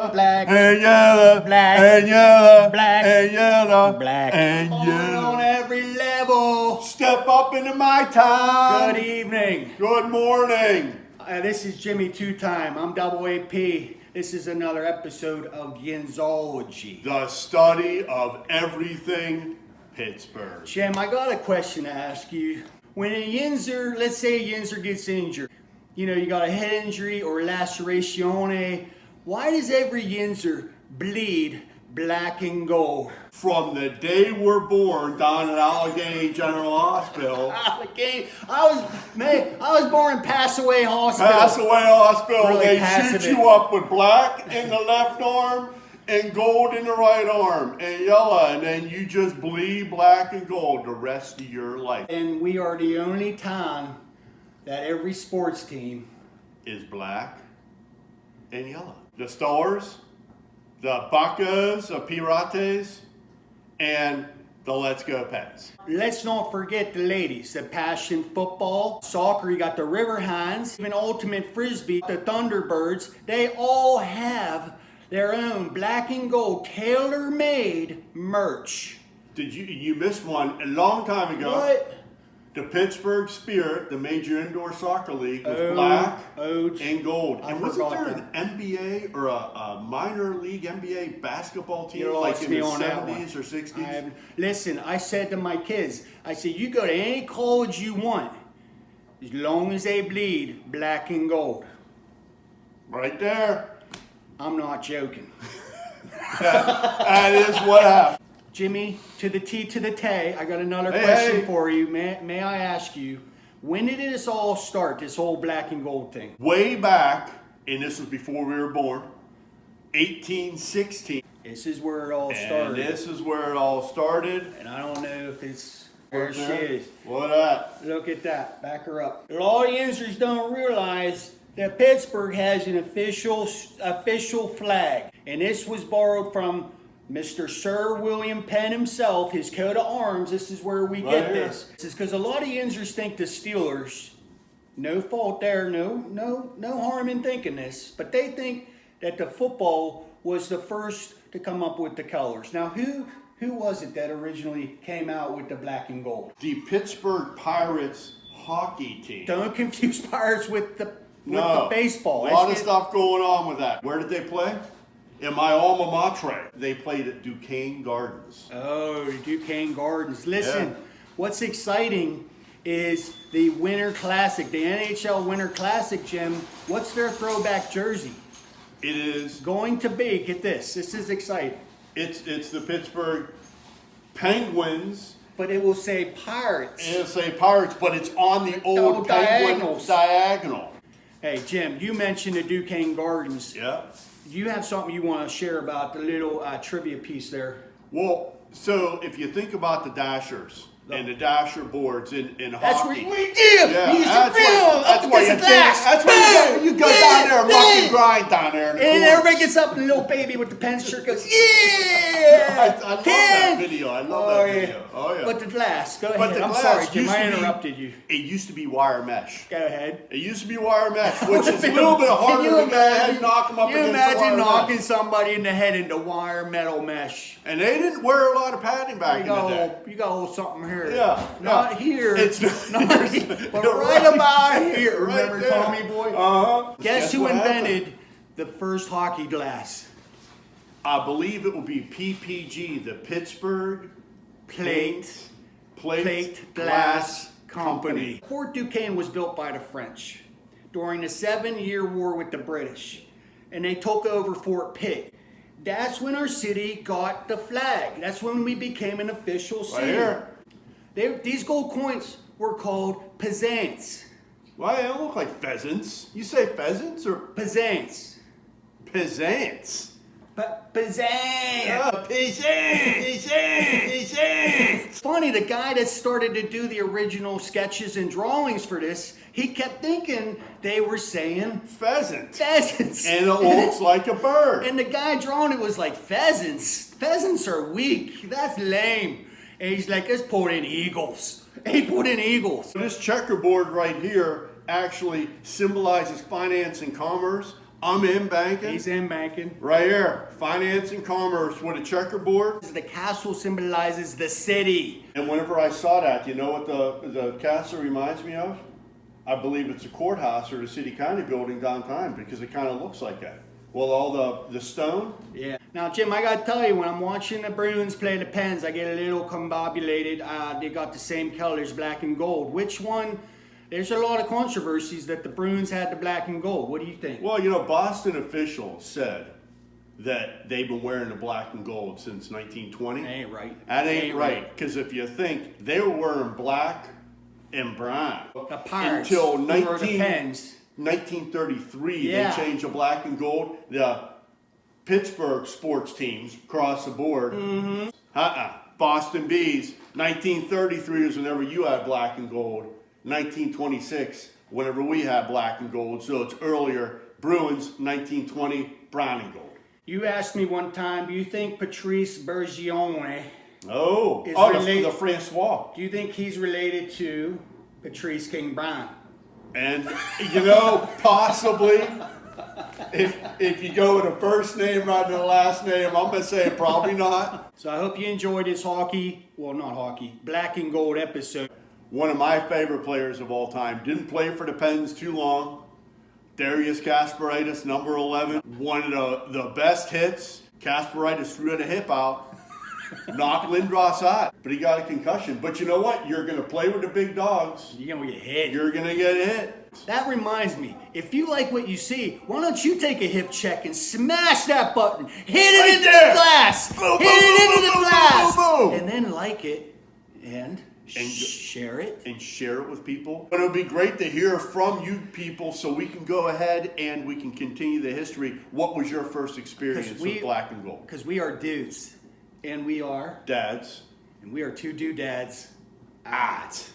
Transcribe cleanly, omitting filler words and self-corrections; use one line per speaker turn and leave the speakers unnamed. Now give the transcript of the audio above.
Black
and yellow,
Black
and yellow,
Black
and yellow,
Black
and
on
yellow.
every level.
Step up into my time.
Good evening.
Good morning.
This is Jimmy Two-Time. I'm Double AP. This is another episode of Yinzology.
The study of everything Pittsburgh.
Jim, I got a question to ask you. When a Yinzer, let's say a Yinzer gets injured, you know, you got a head injury or lacerazione, why does every Yinzer bleed black and gold?
From the day we're born down at Allegheny General Hospital.
I was born in Passaway Hospital.
Passaway Hospital,
Really
they
passive
shoot you up with black in the left arm and gold in the right arm and yellow, and then you just bleed black and gold the rest of your life.
And we are the only town that every sports team
Is black and yellow. The Stars, the Buccos, the Pirates, and the Let's Go Pets.
Let's not forget the ladies, the passion football, soccer, you got the Riverhands, even ultimate frisbee, the Thunderbirds. They all have their own black and gold tailor-made merch.
You missed one a long time ago.
What?
The Pittsburgh Spirit, the major indoor soccer league, was black and gold.
I
And wasn't
forgot
there an NBA or a minor league NBA basketball team
You
like
lost
in
me
the
on that
70s or 60s?
Listen, I said to my kids, I said, you go to any college you want, as long as they bleed black and gold.
Right there.
I'm not joking.
That is what happened.
Jimmy, to the T to the Tay, I got another
Hey,
question
hey.
for you. May I ask you, when did this all start, this whole black and gold thing?
Way back, and this was before we were born, 1816.
This is where it all
And
started.
this is where it all started.
And I don't know if it's where she is.
What that?
Look at that. Back her up. A lot of Yinzers don't realize that Pittsburgh has an official flag. And this was borrowed from Mr. Sir William Penn himself, his coat of arms. This is where we get
here.
this. This is because a lot of Yinzers think the Steelers, no fault there, no harm in thinking this, but they think that the football was the first to come up with the colors. Now, who was it that originally came out with the black and gold?
The Pittsburgh Pirates hockey team.
Don't confuse Pirates with the baseball.
A lot of stuff going on with that. Where did they play? In my alma mater. They played at Duquesne Gardens.
Oh, Duquesne Gardens. Listen,
Yeah.
what's exciting is the Winter Classic, the NHL Winter Classic, Jim. What's their throwback jersey?
It is.
Going to be, get this is exciting.
It's the Pittsburgh Penguins.
But it will say Pirates.
It'll say Pirates, but it's on the old Penguin
diagonals.
diagonal.
Hey, Jim, you mentioned the Duquesne Gardens.
Yeah.
You have something you want to share about the little trivia piece there?
Well, so if you think about the dashers and the dasher boards in
That's
hockey.
what we do.
Yeah,
We used to
that's
film
that's
up
why you
against
think,
the glass.
that's why you go down there and muck
Bang!
and grind down there in the
And
corners.
everybody gets up and the little baby with the pen shirt goes, yeah!
I love
Ken!
that video. I love that video. Oh yeah.
But the glass, go
But
ahead.
the
I'm
glass
sorry, Jim,
used
I
to be-
interrupted you.
It used to be wire mesh.
Go ahead.
It used to be wire mesh, which is a little bit harder to get ahead and knock them up
You
against the
imagine
wire
knocking
mesh.
somebody in the head into wire metal mesh.
And they didn't wear a lot of padding back
You
in the day.
got a little something here.
Yeah,
Not
yeah.
here.
It's
not here, but
You're
right
right.
about here.
Right
Remember
there.
Tommy Boy?
Uh-huh.
Guess who
what happened?
invented the first hockey glass?
I believe it will be PPG, the Pittsburgh
Plate
Plate
Glass Company. Fort Duquesne was built by the French during the 7-Year War with the British, and they took over Fort Pitt. That's when our city got the flag. That's when we became an official city.
Right here.
These gold coins were called peasants.
Why, they don't look like pheasants. You say pheasants or
Peasants.
peasants?
Peasants.
Peasants.
It's funny, the guy that started to do the original sketches and drawings for this, he kept thinking they were saying
Pheasant.
pheasants.
And it looks like a bird.
And the guy drawing it was like, pheasants? Pheasants are weak. That's lame. And he's like, let's put in eagles. And he put in eagles.
This checkerboard right here actually symbolizes finance and commerce. I'm in banking.
He's in banking.
Right here, finance and commerce with a checkerboard.
The castle symbolizes the city.
And whenever I saw that, you know what the castle reminds me of? I believe it's a courthouse or the city county building downtown because it kind of looks like that. Well, all the stone.
Yeah. Now, Jim, I gotta tell you, when I'm watching the Bruins play the Pens, I get a little combobulated. They got the same colors, black and gold. Which one? There's a lot of controversies that the Bruins had the black and gold. What do you think?
Well, you know, Boston officials said that they've been wearing the black and gold since 1920.
That ain't right.
That ain't right. Because if you think, they were wearing black and brown
The Pirates
until
were the Pens.
1933.
Yeah.
They changed the black and gold. The Pittsburgh sports teams across the board. Boston Bees. 1933 is whenever you had black and gold. 1926, whenever we had black and gold, so it's earlier. Bruins, 1920, brown and gold.
You asked me one time, do you think PITTSBURGH,
The Francois.
do you think he's related to Patrice King Brown?
And, you know, possibly, if you go with a first name rather than a last name, I'm going to say probably not.
So I hope you enjoyed this black and gold episode.
One of my favorite players of all time. Didn't play for the Pens too long. Darius Kasparaitis, number 11. One of the best hits. Kasparaitis threw the hip out. Knocked Lindros out. But he got a concussion. But you know what? You're going to play with the big dogs.
You're going to get hit.
You're going to get hit.
That reminds me, if you like what you see, why don't you take a hip check and smash that button. Hit it
Right
into
there.
the glass.
Boom,
Hit
boom,
it
boom,
into the
boom,
glass.
boom, boom, boom.
And then like it and
And
share it.
And share it with people. But it would be great to hear from you people so we can go ahead and we can continue the history. What was your first experience with black and gold?
Because we are dudes. And we are
Dads.
And we are two doodads.
At.